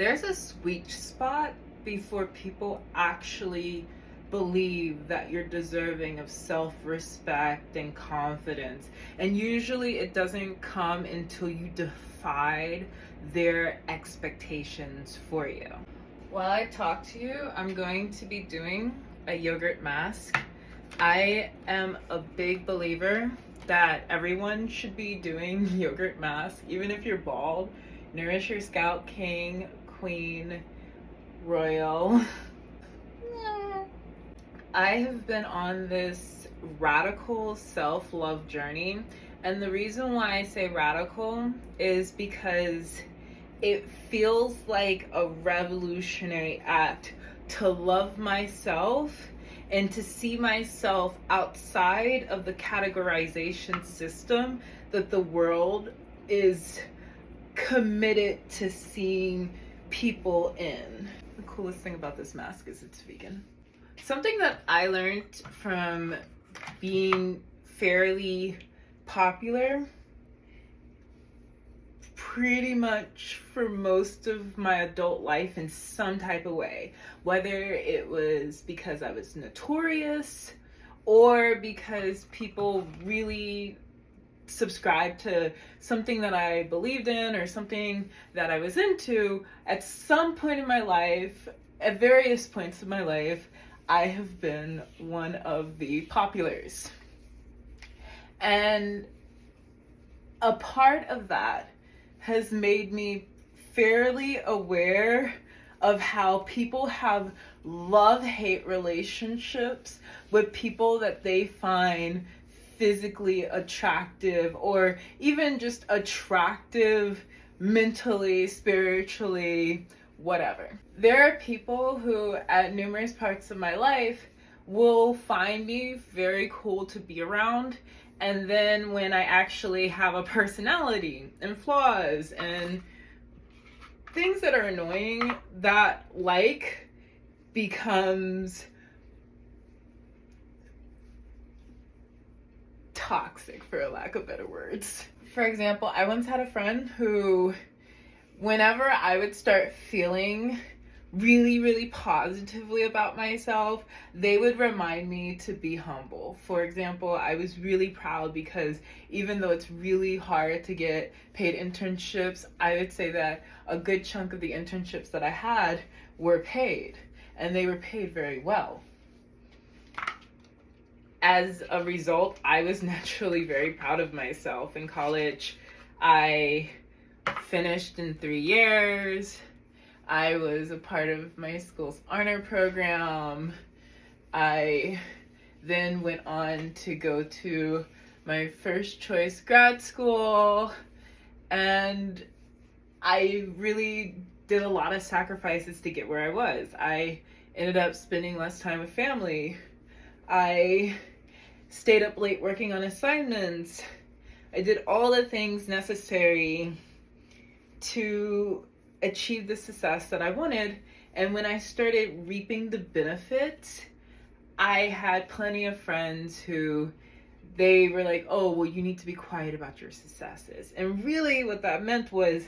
There's a sweet spot before people actually believe that you're deserving of self-respect and confidence. And usually it doesn't come until you defied their expectations for you. While I talk to you, I'm going to be doing a yogurt mask. I am a big believer that everyone should be doing yogurt masks, even if you're bald. Nourish your scalp, king, queen, royal. I have been on this radical self-love journey, and the reason why I say radical is because it feels like a revolutionary act to love myself and to see myself outside of the categorization system that the world is committed to seeing people in. The coolest thing about this mask is it's vegan. Something that I learned from being fairly popular pretty much for most of my adult life in some type of way, whether it was because I was notorious or because people really subscribed to something that I believed in or something that I was into. At some point in my life, at various points of my life, I have been one of the populars. And a part of that has made me fairly aware of how people have love-hate relationships with people that they find physically attractive or even just attractive mentally, spiritually, whatever. There are people who at numerous parts of my life will find me very cool to be around, and then when I actually have a personality and flaws and things that are annoying, that like becomes toxic, for a lack of better words. For example, I once had a friend who, whenever I would start feeling really positively about myself, they would remind me to be humble. For example, I was really proud because even though it's really hard to get paid internships, I would say that a good chunk of the internships that I had were paid, and they were paid very well. As a result, I was naturally very proud of myself. In college, I finished in 3 years. I was a part of my school's honor program. I then went on to go to my first choice grad school, and I really did a lot of sacrifices to get where I was. I ended up spending less time with family. I stayed up late working on assignments. I did all the things necessary to achieve the success that I wanted. And when I started reaping the benefits, I had plenty of friends who they were like, oh, well, you need to be quiet about your successes. And really what that meant was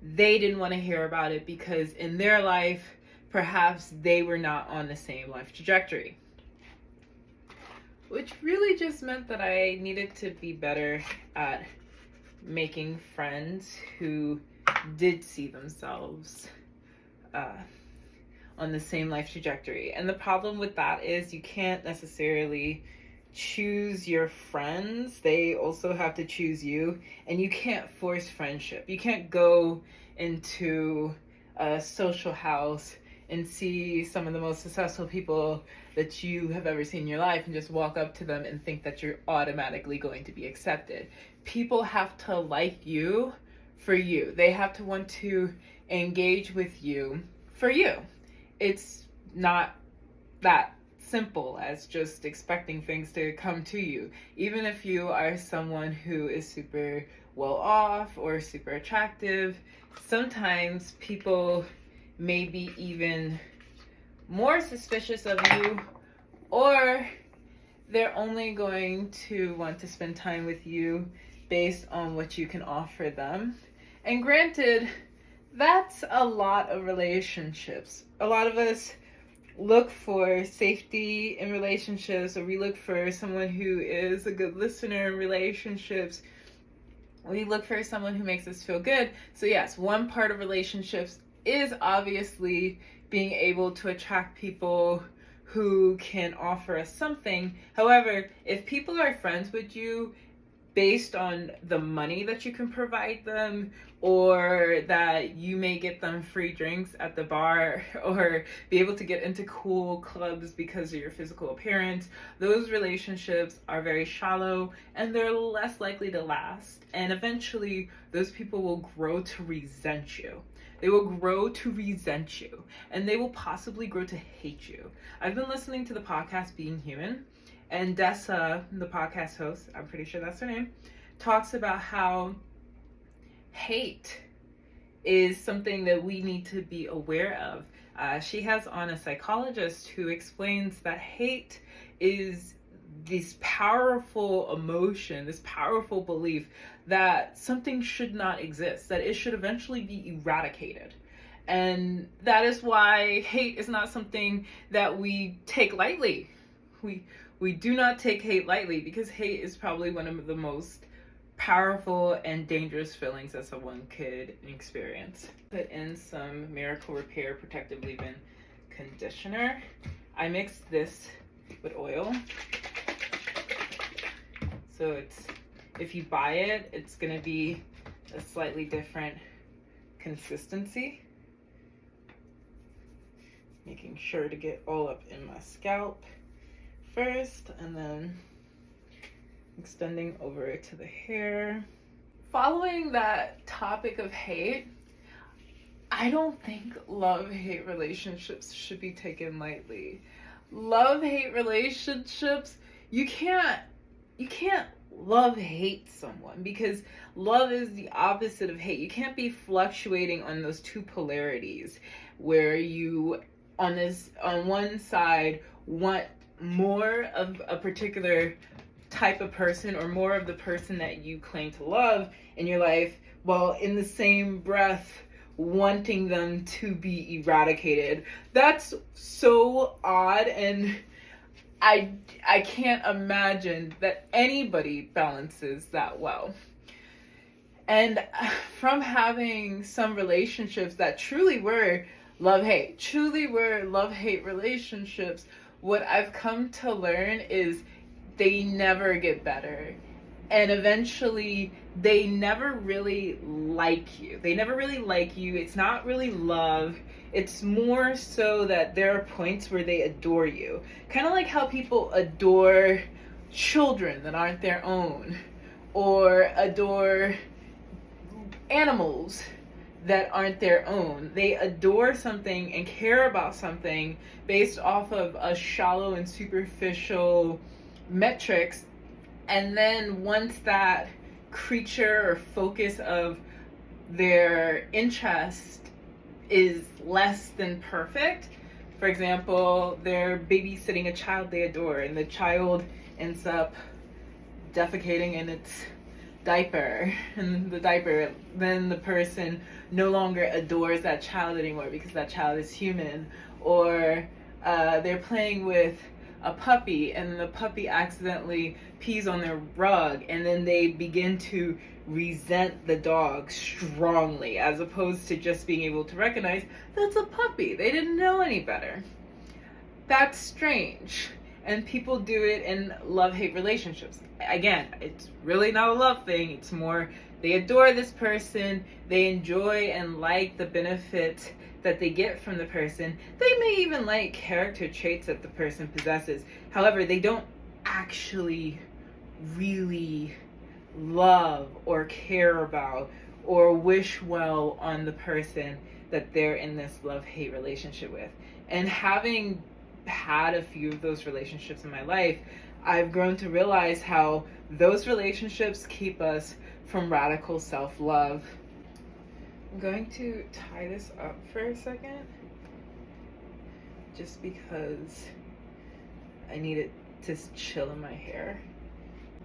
they didn't want to hear about it because in their life, perhaps they were not on the same life trajectory. Which really just meant that I needed to be better at making friends who did see themselves on the same life trajectory. And the problem with that is you can't necessarily choose your friends. They also have to choose you, and you can't force friendship. You can't go into a social house and see some of the most successful people that you have ever seen in your life and just walk up to them and think that you're automatically going to be accepted. People have to like you for you. They have to want to engage with you for you. It's not that simple as just expecting things to come to you. Even if you are someone who is super well off or super attractive, sometimes people may be even more suspicious of you, or they're only going to want to spend time with you based on what you can offer them. And granted, That's a lot of relationships. A lot of us look for safety in relationships, or we look for someone who is a good listener in relationships. We look for someone who makes us feel good. So yes, one part of relationships is obviously being able to attract people who can offer us something. However, if people are friends with you based on the money that you can provide them, or that you may get them free drinks at the bar, or be able to get into cool clubs because of your physical appearance, those relationships are very shallow and they're less likely to last. And eventually, those people will grow to resent you. They will grow to resent you, and they will possibly grow to hate you. I've been listening to the podcast Being Human, and Dessa, the podcast host, I'm pretty sure that's her name, talks about how hate is something that we need to be aware of. She has on a psychologist who explains that hate is this powerful emotion, this powerful belief that something should not exist, that it should eventually be eradicated. And that is why hate is not something that we take lightly. We do not take hate lightly, because hate is probably one of the most powerful and dangerous feelings that someone could experience. Put in some Miracle Repair Protective Leave-In conditioner. I mixed this with oil. So if you buy it, it's gonna be a slightly different consistency. Making sure to get all up in my scalp first, and then extending over to the hair. Following that topic of hate, I don't think love-hate relationships should be taken lightly. Love-hate relationships, you can't love-hate someone, because love is the opposite of hate. You can't be fluctuating on those two polarities where you on one side want more of a particular type of person, or more of the person that you claim to love in your life, while in the same breath wanting them to be eradicated. That's so odd, and I can't imagine that anybody balances that well. And from having some relationships that truly were love-hate relationships, what I've come to learn is they never get better. And eventually, they never really like you. It's not really love. It's more so that there are points where they adore you. Kind of like how people adore children that aren't their own, or adore animals that aren't their own. They adore something and care about something based off of a shallow and superficial metrics, and then once that creature or focus of their interest is less than perfect, for example, they're babysitting a child they adore, and the child ends up defecating in its diaper, and then the person no longer adores that child anymore because that child is human. Or they're playing with a puppy, and the puppy accidentally pees on their rug, and then they begin to resent the dog strongly, as opposed to just being able to recognize that's a puppy, they didn't know any better. That's strange, and people do it in love-hate relationships. Again, it's really not a love thing. It's more they adore this person, they enjoy and like the benefit that they get from the person. They may even like character traits that the person possesses. However, they don't actually really love or care about or wish well on the person that they're in this love-hate relationship with. And having had a few of those relationships in my life, I've grown to realize how those relationships keep us from radical self-love. I'm going to tie this up for a second, just because I need it to chill in my hair.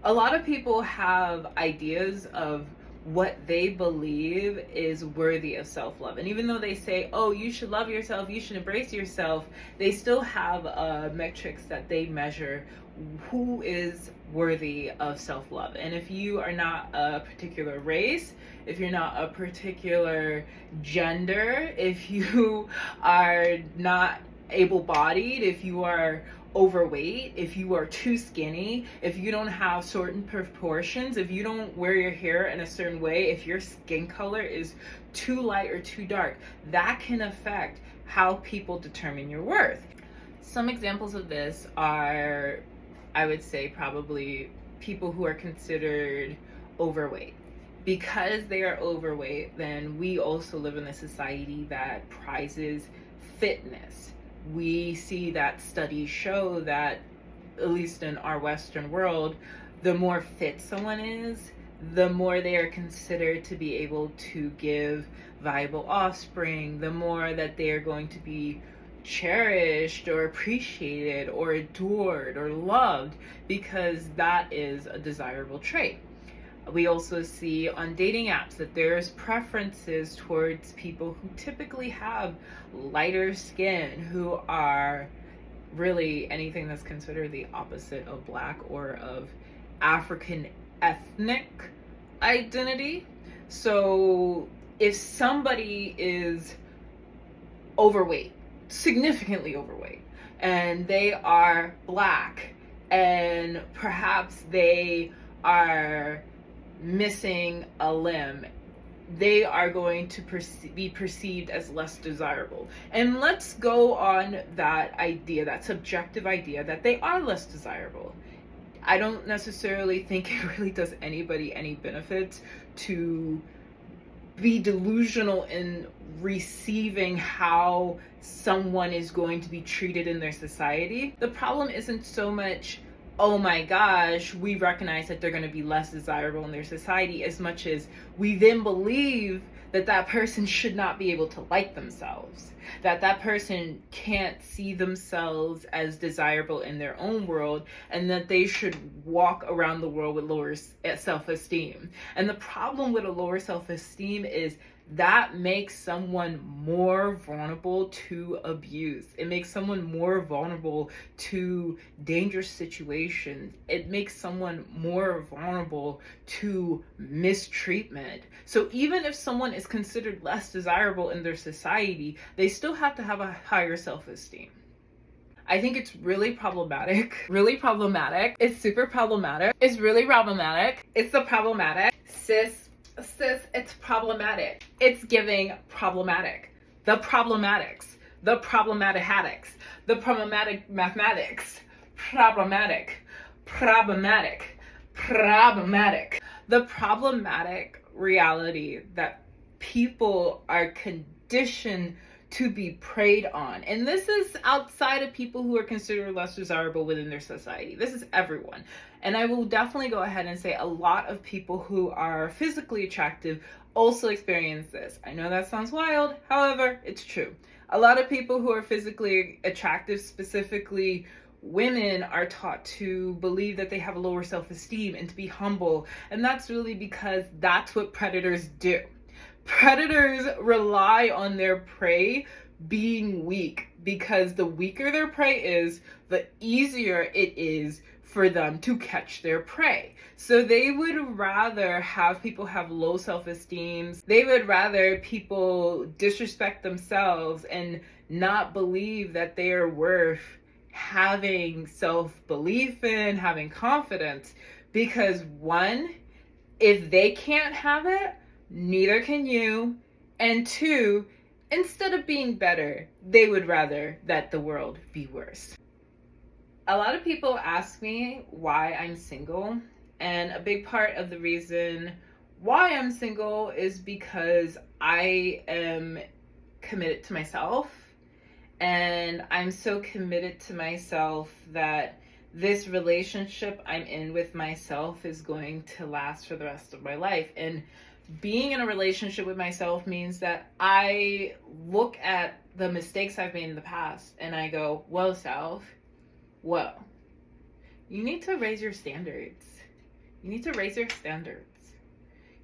A lot of people have ideas of what they believe is worthy of self-love. And even though they say, oh, you should love yourself, you should embrace yourself, they still have metrics that they measure who is worthy of self-love. And if you are not a particular race, if you're not a particular gender, if you are not able-bodied, if you are overweight, if you are too skinny, if you don't have certain proportions, if you don't wear your hair in a certain way, if your skin color is too light or too dark, that can affect how people determine your worth. Some examples of this are, I would say, probably people who are considered overweight. Because they are overweight, then we also live in a society that prizes fitness. We see that studies show that, at least in our Western world, the more fit someone is, the more they are considered to be able to give viable offspring, the more that they are going to be cherished or appreciated or adored or loved, because that is a desirable trait. We also see on dating apps that there's preferences towards people who typically have lighter skin, who are really anything that's considered the opposite of Black or of African ethnic identity. So if somebody is overweight, significantly overweight, and they are Black, and perhaps they are missing a limb, they are going to be perceived as less desirable. And let's go on that idea, that subjective idea that they are less desirable. I don't necessarily think it really does anybody any benefit to be delusional in receiving how someone is going to be treated in their society. The problem isn't so much, oh my gosh, we recognize that they're going to be less desirable in their society, as much as we then believe that that person should not be able to like themselves, that that person can't see themselves as desirable in their own world, and that they should walk around the world with lower self-esteem. And the problem with a lower self-esteem is that makes someone more vulnerable to abuse. It makes someone more vulnerable to dangerous situations. It makes someone more vulnerable to mistreatment. So even if someone is considered less desirable in their society, they still have to have a higher self-esteem. I think it's really problematic. Really problematic. It's super problematic. It's really problematic. It's the problematic. Sis, it's problematic. It's giving problematic. The problematics. The problematics. The problematic mathematics. Problematic. Problematic. Problematic. The problematic reality that people are conditioned to be preyed on. And this is outside of people who are considered less desirable within their society. This is everyone. And I will definitely go ahead and say a lot of people who are physically attractive also experience this. I know that sounds wild, however, it's true. A lot of people who are physically attractive, specifically women, are taught to believe that they have a lower self-esteem and to be humble. And that's really because that's what predators do. Predators rely on their prey being weak, because the weaker their prey is, the easier it is for them to catch their prey. So they would rather have people have low self-esteem. They would rather people disrespect themselves and not believe that they are worth having self-belief in, having confidence, because one, if they can't have it, neither can you. And two, instead of being better, they would rather that the world be worse. A lot of people ask me why I'm single, and a big part of the reason why I'm single is because I am committed to myself, and I'm so committed to myself that this relationship I'm in with myself is going to last for the rest of my life. And being in a relationship with myself means that I look at the mistakes I've made in the past and I go, well, self, well, you need to raise your standards. You need to raise your standards.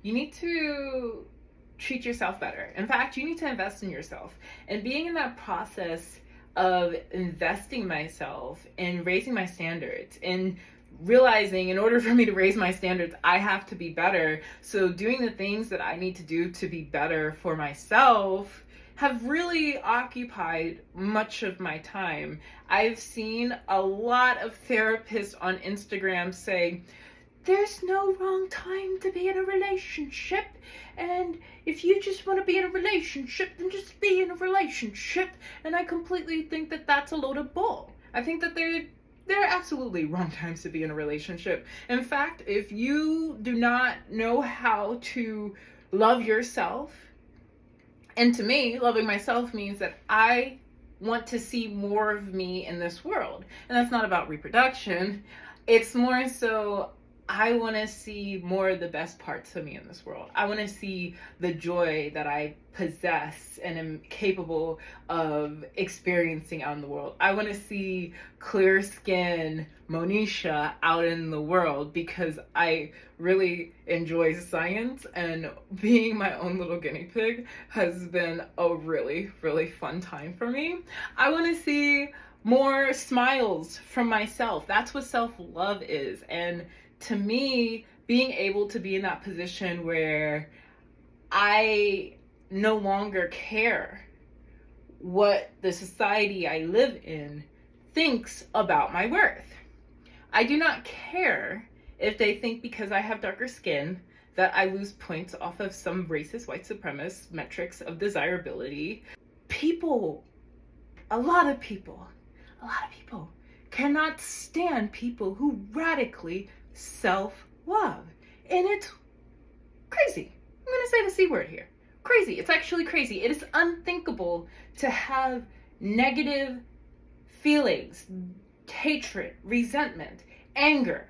you need to treat yourself better. In fact, you need to invest in yourself. And being in that process of investing myself and raising my standards and realizing in order for me to raise my standards, I have to be better. So doing the things that I need to do to be better for myself have really occupied much of my time. I've seen a lot of therapists on Instagram say, there's no wrong time to be in a relationship, and if you just want to be in a relationship, then just be in a relationship. And I completely think that that's a load of bull. I think that there are absolutely wrong times to be in a relationship. In fact, if you do not know how to love yourself, and to me, loving myself means that I want to see more of me in this world. And that's not about reproduction. It's more so I want to see more of the best parts of me in this world. I want to see the joy that I possess and am capable of experiencing out in the world. I want to see clear skin Monisha out in the world because I really enjoy science, and being my own little guinea pig has been a really, really fun time for me. I want to see more smiles from myself. That's what self-love is. And to me, being able to be in that position where I no longer care what the society I live in thinks about my worth. I do not care if they think because I have darker skin that I lose points off of some racist white supremacist metrics of desirability. A lot of people cannot stand people who radically self-love. And it's crazy. I'm going to say the C word here. Crazy. It's actually crazy. It is unthinkable to have negative feelings, hatred, resentment, anger,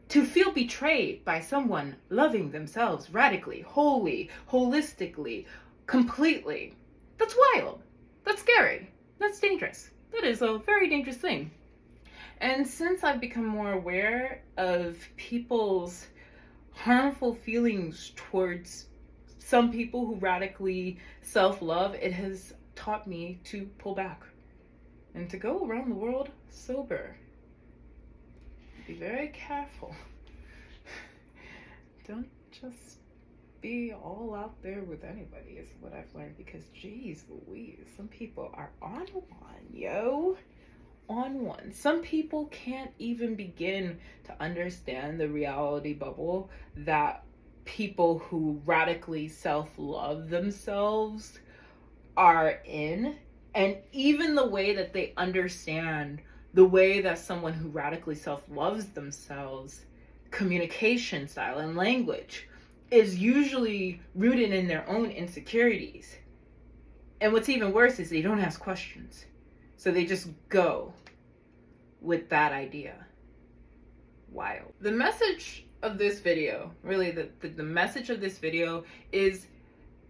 to feel betrayed by someone loving themselves radically, wholly, holistically, completely. That's wild. That's scary. That's dangerous. That is a very dangerous thing. And since I've become more aware of people's harmful feelings towards some people who radically self-love, it has taught me to pull back and to go around the world sober. Be very careful. Don't just be all out there with anybody is what I've learned, because geez Louise, some people are on one, yo. On one. Some people can't even begin to understand the reality bubble that people who radically self-love themselves are in, and even the way that they understand the way that someone who radically self-loves themselves, communication style and language, is usually rooted in their own insecurities. And what's even worse is they don't ask questions. So they just go with that idea. Wild. The message of this video, really the message of this video is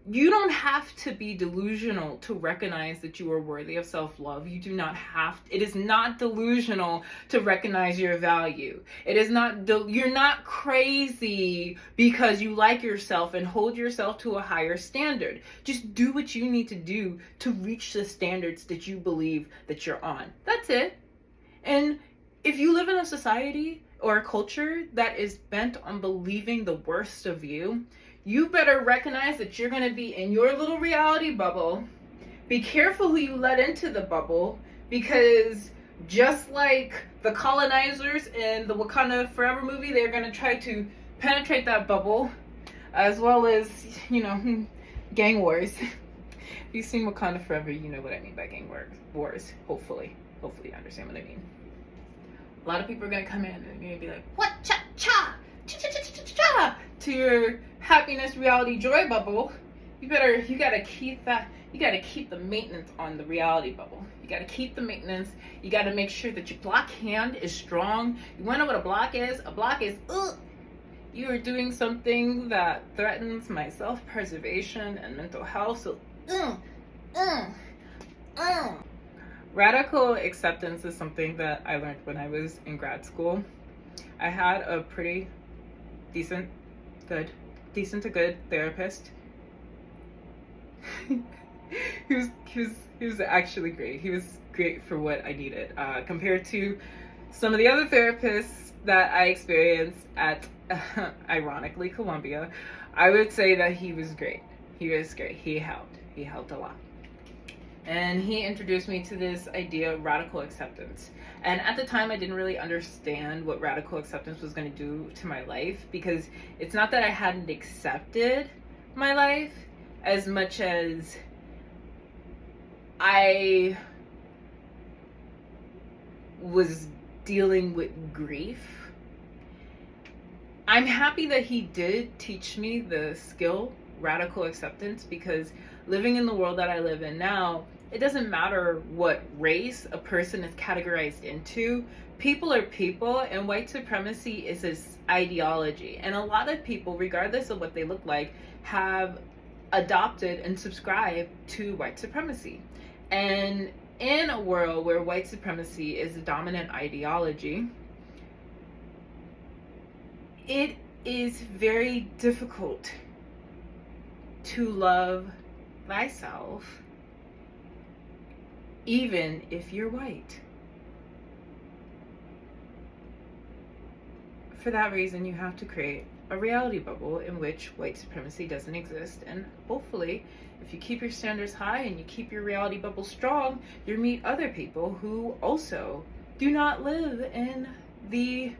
you don't have to be delusional to recognize that you are worthy of self-love. You do not have to. It is not delusional to recognize your value. It is not, you're not crazy because you like yourself and hold yourself to a higher standard. Just do what you need to do to reach the standards that you believe that you're on. That's it. And if you live in a society or a culture that is bent on believing the worst of you, you better recognize that you're going to be in your little reality bubble. Be careful who you let into the bubble, because just like the colonizers in the Wakanda Forever movie, they're going to try to penetrate that bubble, as well as, gang wars. If you've seen Wakanda Forever, you know what I mean by gang wars. Hopefully you understand what I mean. A lot of people are going to come in and they're going to be like, what cha-cha, cha-cha-cha-cha-cha, to your happiness, reality, joy bubble. You gotta keep the maintenance on the reality bubble. You gotta keep the maintenance. You gotta make sure that your block hand is strong. You wanna know what a block is? A block is, you are doing something that threatens my self-preservation and mental health, so, Radical acceptance is something that I learned when I was in grad school. I had a pretty decent, good decent to good therapist. He was actually great. He was great for what I needed, compared to some of the other therapists that I experienced at, ironically, Columbia. I would say that he was great. He was great. He helped a lot. And he introduced me to this idea of radical acceptance. And at the time, I didn't really understand what radical acceptance was going to do to my life, because it's not that I hadn't accepted my life as much as I was dealing with grief. I'm happy that he did teach me the skill radical acceptance, because living in the world that I live in now, it doesn't matter what race a person is categorized into. People are people, and white supremacy is this ideology. And a lot of people, regardless of what they look like, have adopted and subscribed to white supremacy. And in a world where white supremacy is the dominant ideology, it is very difficult to love thyself, even if you're white. For that reason, you have to create a reality bubble in which white supremacy doesn't exist. And hopefully, if you keep your standards high and you keep your reality bubble strong, you'll meet other people who also do not live in the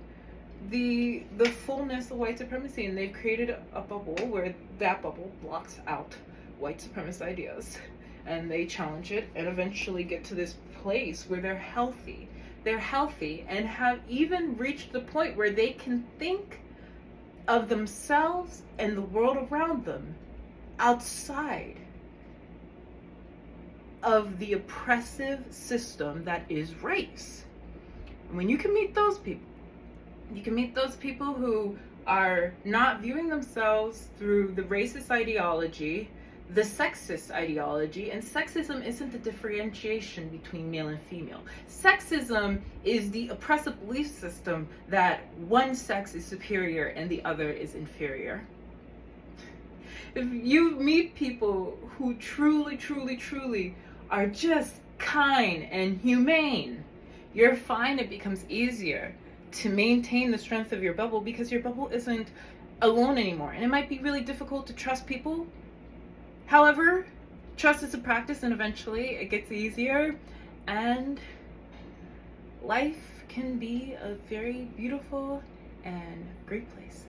fullness of white supremacy, and they've created a bubble where that bubble blocks out white supremacist ideas, and they challenge it and eventually get to this place where they're healthy and have even reached the point where they can think of themselves and the world around them outside of the oppressive system that is race. And when you can meet those people, you can meet those people who are not viewing themselves through the racist ideology, the sexist ideology. And sexism isn't the differentiation between male and female. Sexism is the oppressive belief system that one sex is superior and the other is inferior. If you meet people who truly are just kind and humane, you'll find it becomes easier to maintain the strength of your bubble, because your bubble isn't alone anymore. And it might be really difficult to trust people. However, trust is a practice, and eventually it gets easier, and life can be a very beautiful and great place.